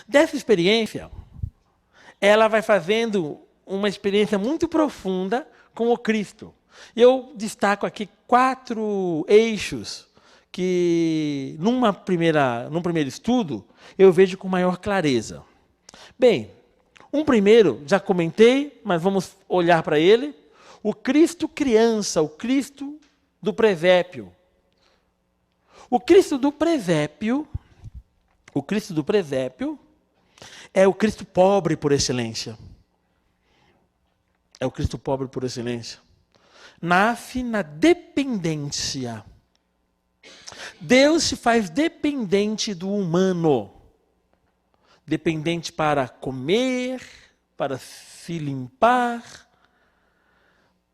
Dessa experiência, ela vai fazendo uma experiência muito profunda com o Cristo. Eu destaco aqui 4 eixos que, num primeiro estudo, eu vejo com maior clareza. Bem, um primeiro, já comentei, mas vamos olhar para ele. O Cristo criança, o Cristo do presépio. O Cristo do presépio é o Cristo pobre por excelência. É o Cristo pobre por excelência. Nasce na dependência. Deus se faz dependente do humano. Dependente para comer, para se limpar,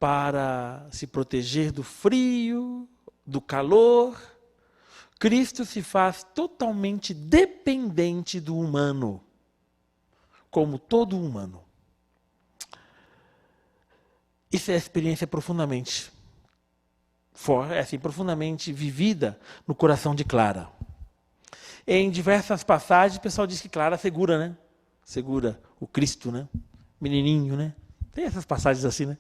para se proteger do frio, do calor. Cristo se faz totalmente dependente do humano, como todo humano. Isso é experiência profundamente forte, profundamente vivida no coração de Clara. Em diversas passagens, o pessoal diz que Clara segura, né? Segura o Cristo, né? Menininho, né? Tem essas passagens assim, né?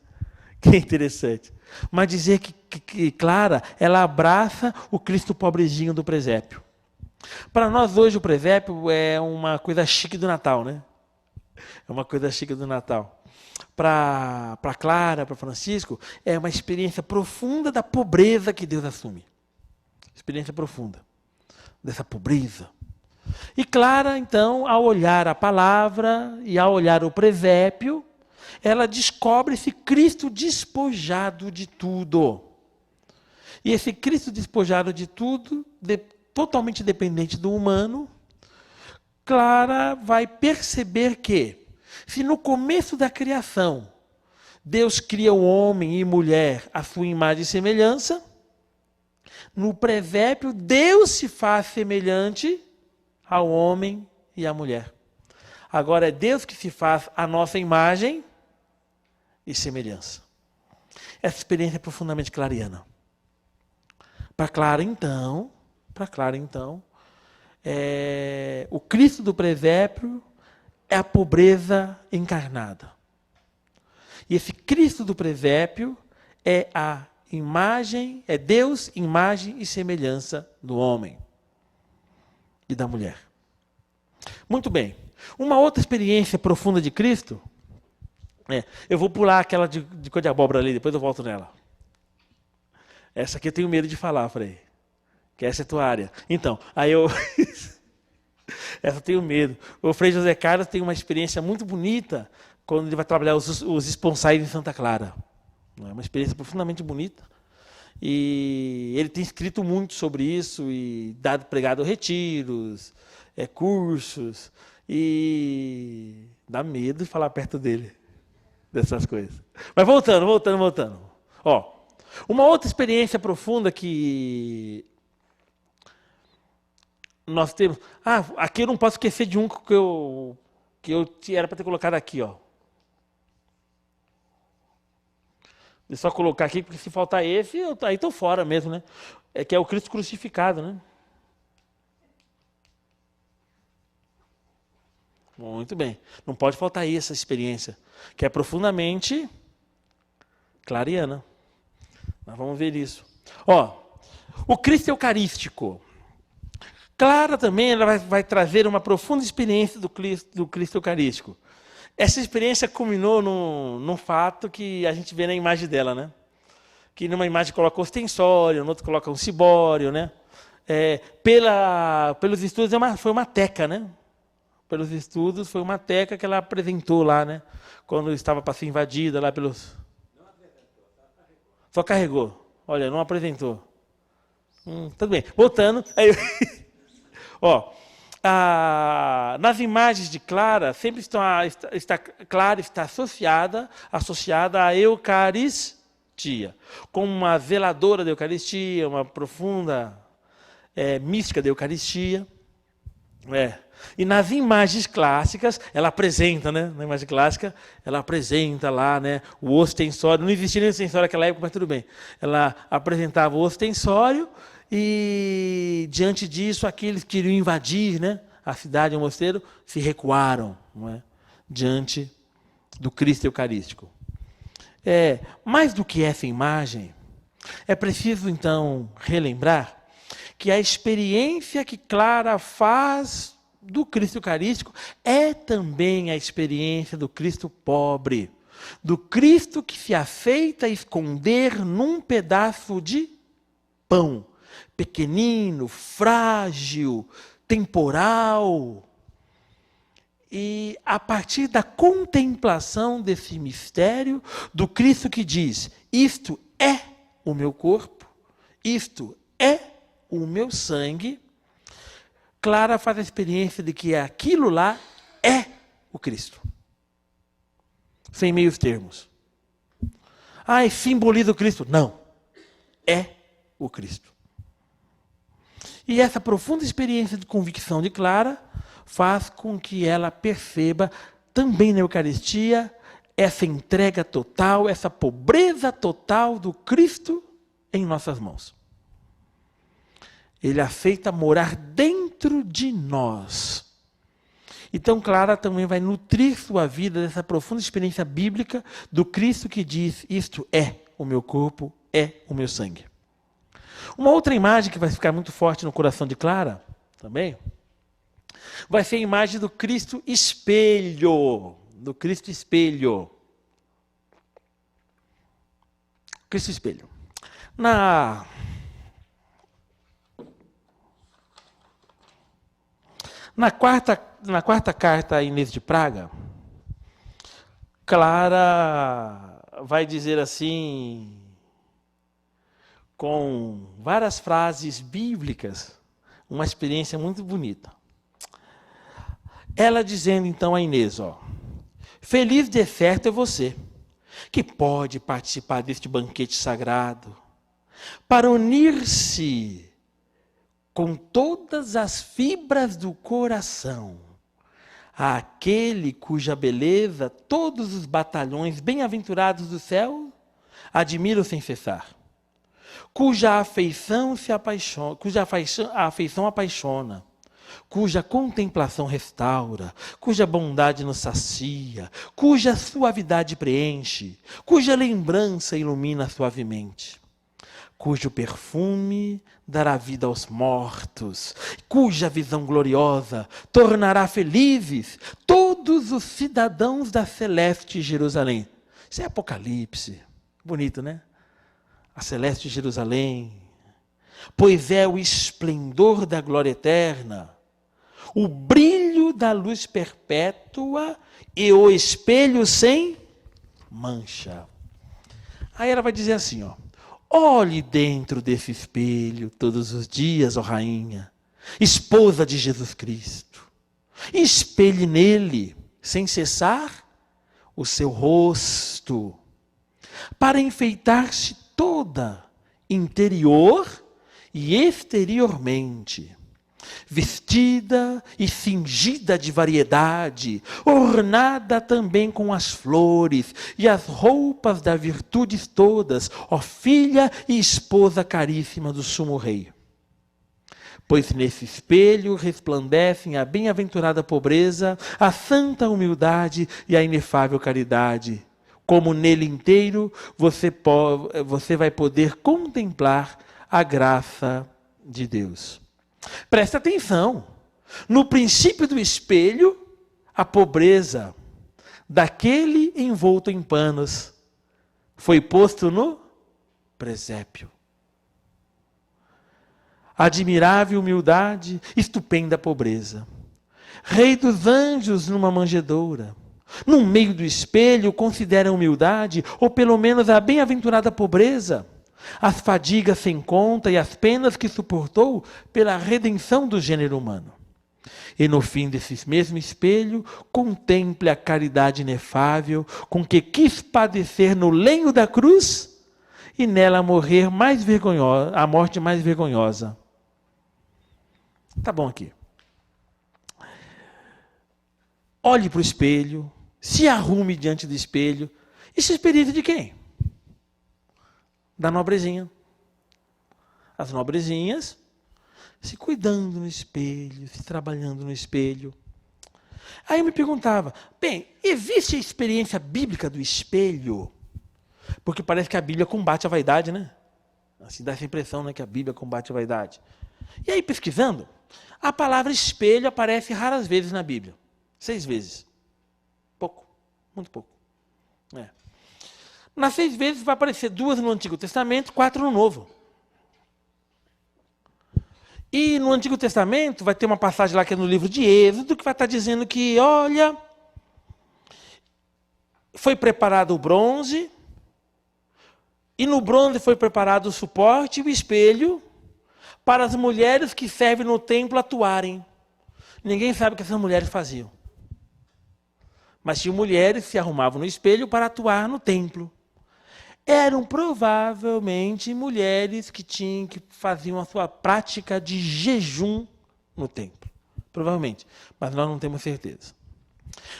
Que interessante. Mas dizer que Clara, ela abraça o Cristo pobrezinho do presépio. Para nós hoje o presépio é uma coisa chique do Natal, né? É uma coisa chique do Natal. Para Clara, para Francisco, é uma experiência profunda da pobreza que Deus assume. Experiência profunda dessa pobreza. E Clara, então, ao olhar a palavra e ao olhar o presépio, ela descobre esse Cristo despojado de tudo. E esse Cristo despojado de tudo, totalmente dependente do humano, Clara vai perceber que, se no começo da criação, Deus cria o homem e mulher à sua imagem e semelhança, no presépio, Deus se faz semelhante ao homem e à mulher. Agora é Deus que se faz a nossa imagem e semelhança. Essa experiência é profundamente clariana. Para Clara, então, o Cristo do presépio é a pobreza encarnada. E esse Cristo do presépio é a imagem, é Deus, imagem e semelhança do homem e da mulher. Muito bem. Uma outra experiência profunda de Cristo, eu vou pular aquela de cor de abóbora ali, depois eu volto nela. Essa aqui eu tenho medo de falar, Frei. Que essa é a tua área. Então, aí eu... essa eu tenho medo. O Frei José Carlos tem uma experiência muito bonita quando ele vai trabalhar os esponsais em Santa Clara. É uma experiência profundamente bonita. E ele tem escrito muito sobre isso e pregado retiros, cursos. E dá medo de falar perto dele dessas coisas. Mas voltando. Uma outra experiência profunda que nós temos... aqui eu não posso esquecer de um que eu era para ter colocado aqui, ó. Deixa eu só colocar aqui, porque se faltar esse, aí estou fora mesmo, né? Que é o Cristo crucificado, né? Muito bem. Não pode faltar aí essa experiência, que é profundamente clariana. Nós vamos ver isso. O Cristo Eucarístico. Clara também ela vai trazer uma profunda experiência do Cristo Eucarístico. Essa experiência culminou num fato que a gente vê na imagem dela, né? Que numa imagem coloca ostensório, no outro coloca um cibório, né? Pelos estudos foi uma teca, né? Pelos estudos foi uma teca que ela apresentou lá, né? Quando estava para ser invadida lá pelos... Não apresentou, só carregou. Olha, não apresentou. Tudo bem. Voltando. Aí... nas imagens de Clara, sempre Clara está associada à Eucaristia, como uma zeladora da Eucaristia, uma profunda mística da Eucaristia. E nas imagens clássicas, ela apresenta, né? Na imagem clássica, ela apresenta lá, né, o ostensório. Não existia nem ostensório naquela época, mas tudo bem. Ela apresentava o ostensório e, diante disso, aqueles que queriam invadir, né, a cidade e o mosteiro se recuaram, não é? Diante do Cristo Eucarístico. Mais do que essa imagem, é preciso então relembrar que a experiência que Clara faz do Cristo Eucarístico é também a experiência do Cristo pobre, do Cristo que se aceita esconder num pedaço de pão, pequenino, frágil, temporal. E a partir da contemplação desse mistério, do Cristo que diz, isto é o meu corpo, isto é o meu sangue, Clara faz a experiência de que aquilo lá é o Cristo. Sem meios termos. Simboliza o Cristo. Não. É o Cristo. E essa profunda experiência de convicção de Clara faz com que ela perceba também na Eucaristia essa entrega total, essa pobreza total do Cristo em nossas mãos. Ele aceita morar dentro de nós. Então, Clara também vai nutrir sua vida dessa profunda experiência bíblica do Cristo que diz, isto é o meu corpo, é o meu sangue. Uma outra imagem que vai ficar muito forte no coração de Clara, também, vai ser a imagem do Cristo espelho. Do Cristo espelho. Cristo espelho. Na quarta carta a Inês de Praga, Clara vai dizer assim, com várias frases bíblicas, uma experiência muito bonita. Ela dizendo então a Inês, feliz de certo é você, que pode participar deste banquete sagrado, para unir-se com todas as fibras do coração, àquele cuja beleza todos os batalhões bem-aventurados do céu admiram sem cessar, cuja afeição apaixona, cuja contemplação restaura, cuja bondade nos sacia, cuja suavidade preenche, cuja lembrança ilumina suavemente, cujo perfume dará vida aos mortos, cuja visão gloriosa tornará felizes todos os cidadãos da celeste Jerusalém. Isso é Apocalipse. Bonito, né? A celeste Jerusalém. Pois é o esplendor da glória eterna, o brilho da luz perpétua e o espelho sem mancha. Aí ela vai dizer assim, olhe dentro desse espelho todos os dias, ó rainha, esposa de Jesus Cristo. Espelhe nele, sem cessar, o seu rosto, para enfeitar-se toda, interior e exteriormente, vestida e cingida de variedade, ornada também com as flores e as roupas das virtudes todas, ó filha e esposa caríssima do sumo rei. Pois nesse espelho resplandecem a bem-aventurada pobreza, a santa humildade e a inefável caridade. Como nele inteiro você vai poder contemplar a graça de Deus. Presta atenção, no princípio do espelho, a pobreza daquele envolto em panos foi posto no presépio. Admirável humildade, estupenda pobreza. Rei dos anjos numa manjedoura. No meio do espelho, considera a humildade, ou pelo menos a bem-aventurada pobreza, as fadigas sem conta e as penas que suportou pela redenção do gênero humano. E no fim desse mesmo espelho, contemple a caridade inefável com que quis padecer no lenho da cruz e nela morrer mais vergonhosa, a morte mais vergonhosa. Tá bom aqui. Olhe para o espelho, se arrume diante do espelho. Isso é experiência de quem? Da nobrezinha. As nobrezinhas se cuidando no espelho, se trabalhando no espelho. Aí eu me perguntava, bem, existe a experiência bíblica do espelho? Porque parece que a Bíblia combate a vaidade, né? Assim dá essa impressão, né, que a Bíblia combate a vaidade. E aí, pesquisando, a palavra espelho aparece raras vezes na Bíblia. 6 vezes. Pouco, muito pouco. É. Nas 6 vezes vai aparecer 2 no Antigo Testamento, 4 no Novo. E no Antigo Testamento vai ter uma passagem lá que é no livro de Êxodo, que vai estar dizendo que, olha, foi preparado o bronze, e no bronze foi preparado o suporte e o espelho para as mulheres que servem no templo atuarem. Ninguém sabe o que essas mulheres faziam. Mas tinham mulheres que se arrumavam no espelho para atuar no templo. Eram provavelmente mulheres que faziam a sua prática de jejum no templo. Provavelmente, mas nós não temos certeza.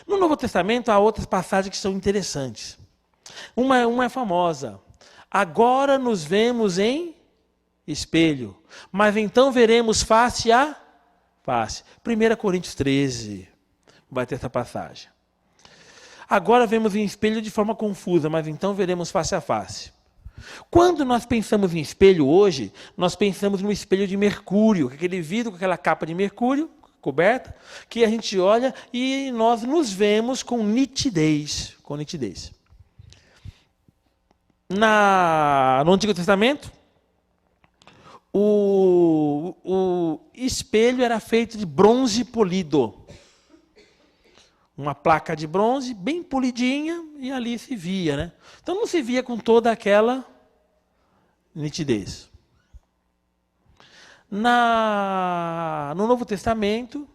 No Novo Testamento há outras passagens que são interessantes. Uma é famosa. Agora nos vemos em espelho, mas então veremos face a face. 1 Coríntios 13 vai ter essa passagem. Agora vemos em espelho de forma confusa, mas então veremos face a face. Quando nós pensamos em espelho hoje, nós pensamos no espelho de mercúrio, aquele vidro com aquela capa de mercúrio coberta, que a gente olha e nós nos vemos com nitidez. No Antigo Testamento, o espelho era feito de bronze polido. Uma placa de bronze bem polidinha e ali se via, né? Então não se via com toda aquela nitidez. No Novo Testamento,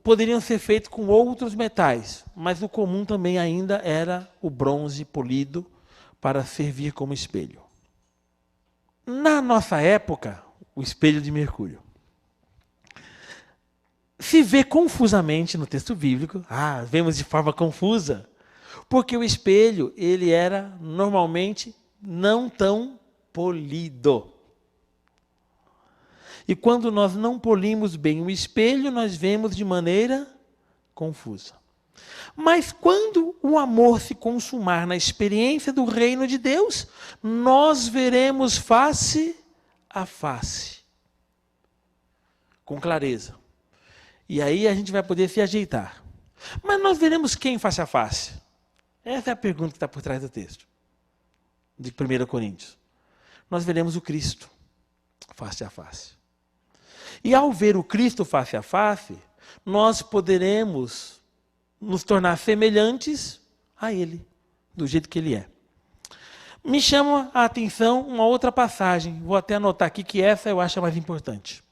poderiam ser feitos com outros metais, mas o comum também ainda era o bronze polido para servir como espelho. Na nossa época, o espelho de mercúrio se vê confusamente no texto bíblico. Vemos de forma confusa, porque o espelho ele era normalmente não tão polido. E quando nós não polimos bem o espelho, nós vemos de maneira confusa. Mas quando o amor se consumar na experiência do reino de Deus, nós veremos face a face, com clareza. E aí a gente vai poder se ajeitar. Mas nós veremos quem face a face? Essa é a pergunta que está por trás do texto, de 1 Coríntios. Nós veremos o Cristo face a face. E ao ver o Cristo face a face, nós poderemos nos tornar semelhantes a Ele, do jeito que Ele é. Me chama a atenção uma outra passagem, vou até anotar aqui que essa eu acho a mais importante.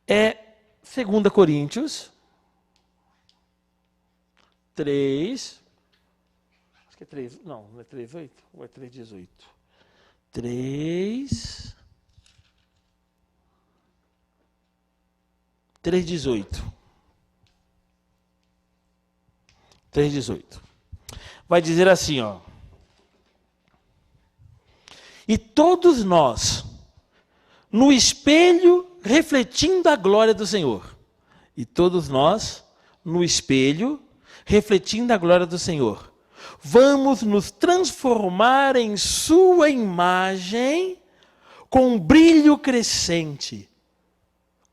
É 2 Coríntios 3, acho que é 3, não é 3:8 ou é 3:18? 3:18. 3:18. Vai dizer assim, ó. E todos nós, no espelho, refletindo a glória do Senhor. E todos nós, no espelho, refletindo a glória do Senhor, vamos nos transformar em sua imagem com brilho crescente,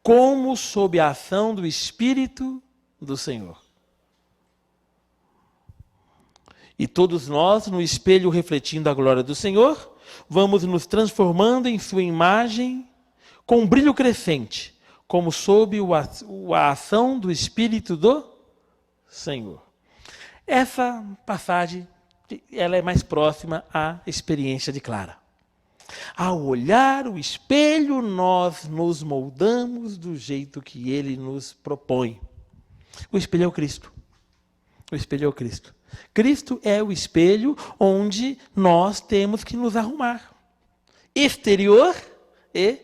como sob a ação do Espírito do Senhor. E todos nós, no espelho refletindo a glória do Senhor, vamos nos transformando em sua imagem com brilho crescente, como sob a ação do Espírito do Senhor. Essa passagem ela é mais próxima à experiência de Clara. Ao olhar o espelho, nós nos moldamos do jeito que Ele nos propõe. O espelho é o Cristo. O espelho é o Cristo. Cristo é o espelho onde nós temos que nos arrumar. Exterior e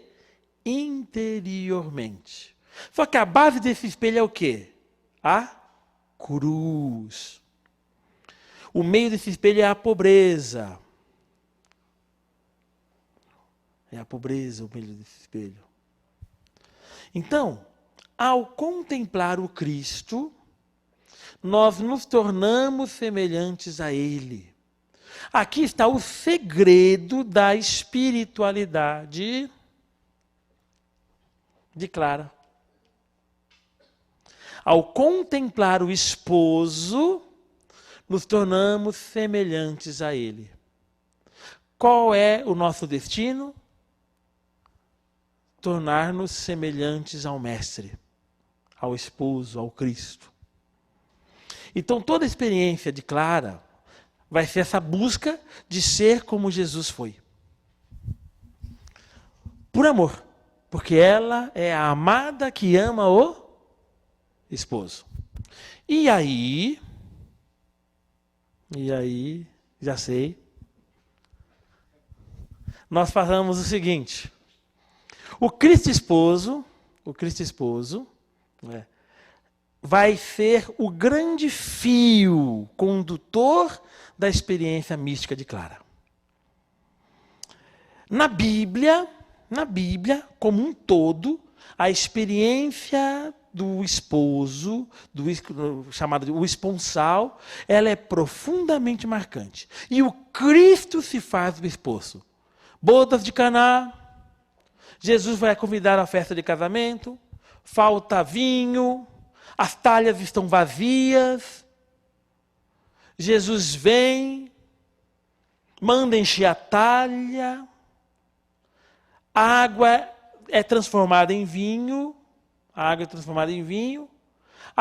interiormente. Só que a base desse espelho é o quê? A cruz. O meio desse espelho é a pobreza. É a pobreza, o brilho desse espelho. Então, ao contemplar o Cristo, nós nos tornamos semelhantes a Ele. Aqui está o segredo da espiritualidade de Clara. Ao contemplar o esposo, nos tornamos semelhantes a Ele. Qual é o nosso destino? Tornar-nos semelhantes ao Mestre, ao esposo, ao Cristo. Então toda a experiência de Clara vai ser essa busca de ser como Jesus foi. Por amor, porque ela é a amada que ama o esposo. E aí, já sei, nós falamos o seguinte: o Cristo esposo, vai ser o grande fio condutor da experiência mística de Clara. Na Bíblia, como um todo, a experiência do esposo, chamado de o esponsal, ela é profundamente marcante. E o Cristo se faz o esposo. Bodas de Caná, Jesus vai convidar à festa de casamento, falta vinho, as talhas estão vazias, Jesus vem, manda encher a talha, a água é transformada em vinho, a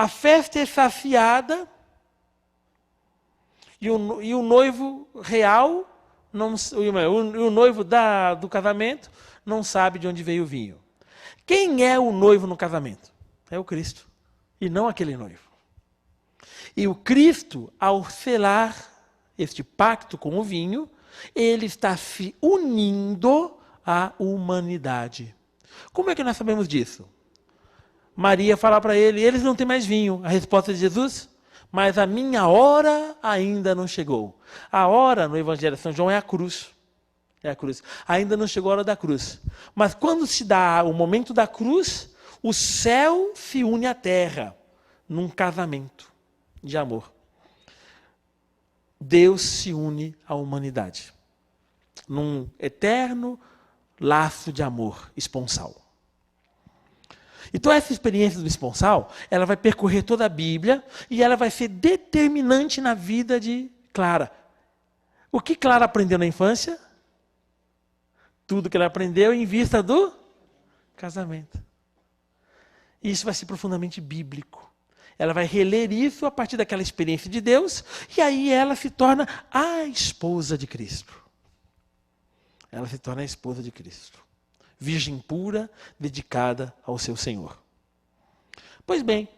festa é saciada, e o noivo real, o noivo do casamento, não sabe de onde veio o vinho. Quem é o noivo no casamento? É o Cristo, e não aquele noivo. E o Cristo, ao selar este pacto com o vinho, ele está se unindo à humanidade. Como é que nós sabemos disso? Maria fala para ele, eles não têm mais vinho. A resposta de Jesus, mas a minha hora ainda não chegou. A hora no Evangelho de São João é a cruz. É a cruz. Ainda não chegou a hora da cruz. Mas quando se dá o momento da cruz, o céu se une à terra num casamento de amor. Deus se une à humanidade num eterno laço de amor esponsal. Então essa experiência do esponsal, ela vai percorrer toda a Bíblia e ela vai ser determinante na vida de Clara. O que Clara aprendeu na infância? Tudo que ela aprendeu em vista do casamento. E isso vai ser profundamente bíblico. Ela vai reler isso a partir daquela experiência de Deus e aí ela se torna a esposa de Cristo. Ela se torna a esposa de Cristo. Virgem pura, dedicada ao seu Senhor. Pois bem,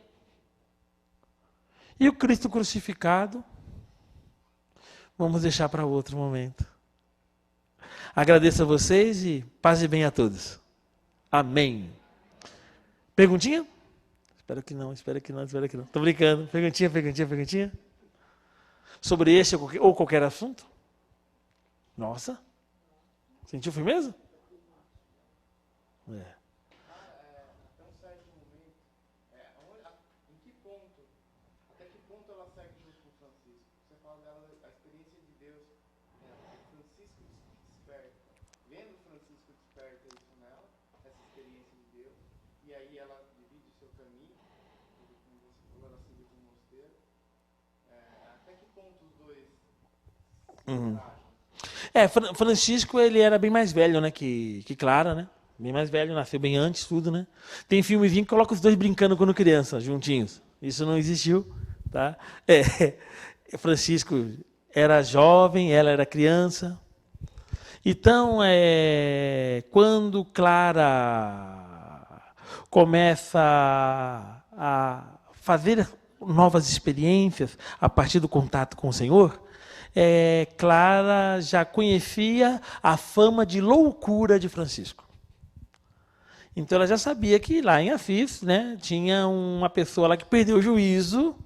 e o Cristo crucificado? Vamos deixar para outro momento. Agradeço a vocês e paz e bem a todos. Amém. Perguntinha? Espero que não. Estou brincando. Perguntinha. Sobre esse ou qualquer assunto? Nossa. Sentiu firmeza? É. Até um certo momento, em que ponto, até que ponto ela segue junto com Francisco? Você fala dela, a experiência de Deus, Francisco desperta, vendo Francisco desperta isso nela, essa experiência de Deus, e aí ela divide o seu caminho, como você falou, ela segue para o mosteiro. Até que ponto os dois se interagem? Francisco, ele era bem mais velho, né, que Clara, né? Bem mais velho, nasceu bem antes, tudo, né? Tem filmezinho que coloca os dois brincando quando criança, juntinhos. Isso não existiu, tá? Francisco era jovem, ela era criança. Então, quando Clara começa a fazer novas experiências a partir do contato com o Senhor, Clara já conhecia a fama de loucura de Francisco. Então ela já sabia que lá em Assis, né, tinha uma pessoa lá que perdeu o juízo,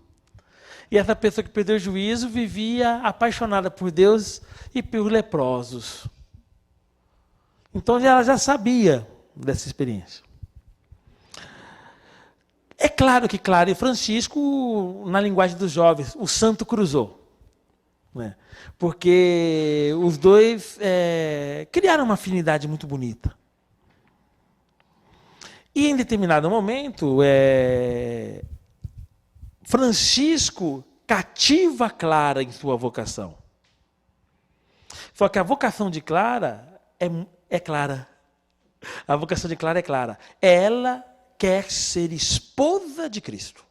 e essa pessoa que perdeu o juízo vivia apaixonada por Deus e por leprosos. Então ela já sabia dessa experiência. É claro que Clara e Francisco, na linguagem dos jovens, o santo cruzou. Né? Porque os dois criaram uma afinidade muito bonita. E em determinado momento, Francisco cativa Clara em sua vocação. Só que a vocação de Clara é clara. A vocação de Clara é clara. Ela quer ser esposa de Cristo.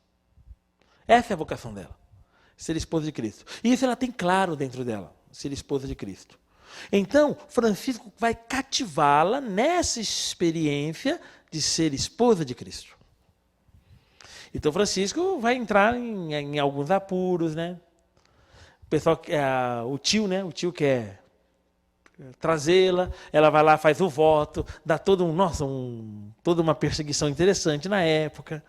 Essa é a vocação dela. Ser esposa de Cristo. E isso ela tem claro dentro dela. Ser esposa de Cristo. Então, Francisco vai cativá-la nessa experiência de ser esposa de Cristo. Então, Francisco vai entrar em alguns apuros, né? O pessoal, o tio, né? O tio quer trazê-la, ela vai lá, faz o voto, dá toda uma perseguição interessante na época.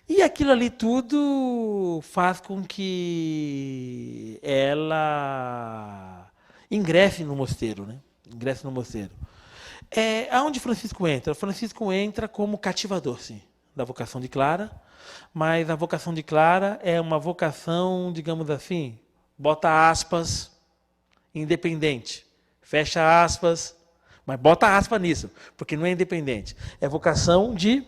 E aquilo ali tudo faz com que ela ingresse no mosteiro, né? Ingresse no mosteiro. Aonde Francisco entra? Francisco entra como cativador, sim, da vocação de Clara, mas a vocação de Clara é uma vocação, digamos assim, bota aspas, independente. Fecha aspas, mas bota aspas nisso, porque não é independente. É vocação de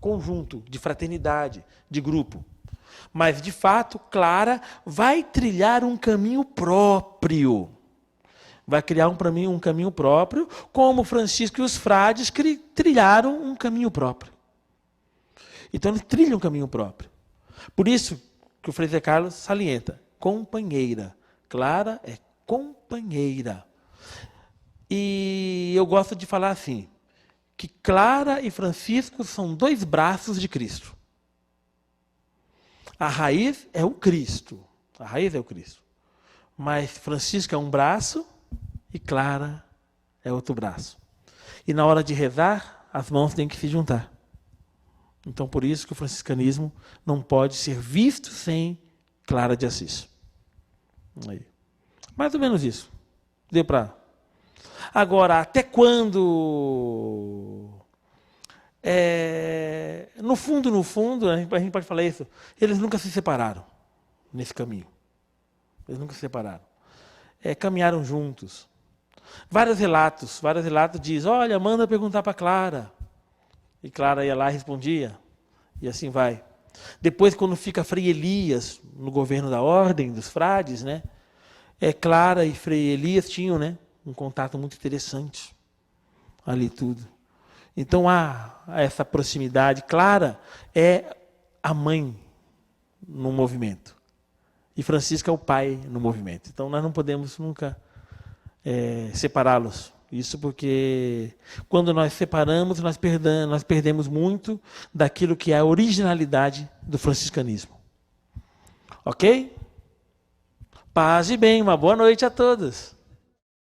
conjunto, de fraternidade, de grupo. Mas, de fato, Clara vai trilhar um caminho próprio. Vai criar um caminho próprio, como Francisco e os frades trilharam um caminho próprio. Então, eles trilham um caminho próprio. Por isso que o Frei Zé Carlos salienta, companheira. Clara é companheira. E eu gosto de falar assim, que Clara e Francisco são dois braços de Cristo. A raiz é o Cristo. A raiz é o Cristo. Mas Francisco é um braço e Clara é outro braço. E na hora de rezar, as mãos têm que se juntar. Então, por isso que o franciscanismo não pode ser visto sem Clara de Assis. Aí. Mais ou menos isso. Deu para... Agora, até quando... no fundo, a gente pode falar isso, eles nunca se separaram nesse caminho. Eles nunca se separaram. Caminharam juntos. Vários relatos dizem, olha, manda perguntar para Clara. E Clara ia lá e respondia. E assim vai. Depois, quando fica Frei Elias no governo da ordem, dos frades, né? Clara e Frei Elias tinham, né, um contato muito interessante. Ali tudo. Então há essa proximidade. Clara é a mãe no movimento. E Francisco é o pai no movimento. Então nós não podemos nunca separá-los. Isso porque quando nós separamos, nós perdemos muito daquilo que é a originalidade do franciscanismo. Ok? Paz e bem, uma boa noite a todos.